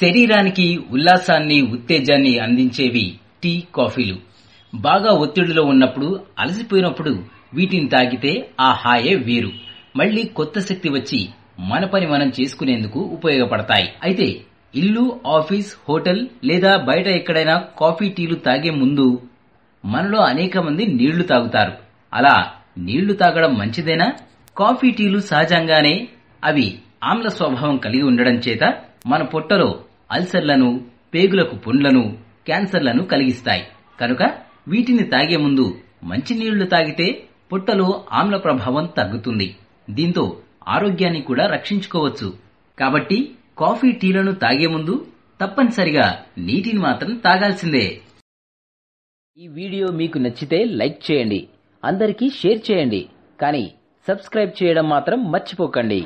శరీరానికి ఉల్లాసాన్ని, ఉత్తేజాన్ని అందించేవి టీ, కాఫీలు. బాగా ఒత్తిడిలో ఉన్నప్పుడు, అలసిపోయినప్పుడు వీటిని తాగితే ఆ హాయే వేరు. మళ్లీ కొత్త శక్తి వచ్చి మన పని మనం చేసుకునేందుకు ఉపయోగపడతాయి. అయితే ఇల్లు, ఆఫీస్, హోటల్ లేదా బయట ఎక్కడైనా కాఫీ, టీలు తాగే ముందు మనలో అనేక మంది నీళ్లు తాగుతారు. అలా నీళ్లు తాగడం మంచిదేనా? కాఫీ, టీలు సహజంగానే అవి ఆమ్ల స్వభావం కలిగి ఉండడం చేత మన పొట్టలో అల్సర్లను, పేగులకు పుండ్లను, క్యాన్సర్లను కలిగిస్తాయి. కనుక వీటిని తాగే ముందు మంచినీళ్లు తాగితే పొట్టలో ఆమ్ల ప్రభావం తగ్గుతుంది. దీంతో ఆరోగ్యాన్ని కూడా రక్షించుకోవచ్చు. కాబట్టి కాఫీ, టీలను తాగే ముందు తప్పనిసరిగా నీటిని మాత్రం తాగాల్సిందే. ఈ వీడియో మీకు నచ్చితే లైక్ చేయండి, అందరికీ షేర్ చేయండి, కానీ సబ్స్క్రైబ్ చేయడం మాత్రం మర్చిపోకండి.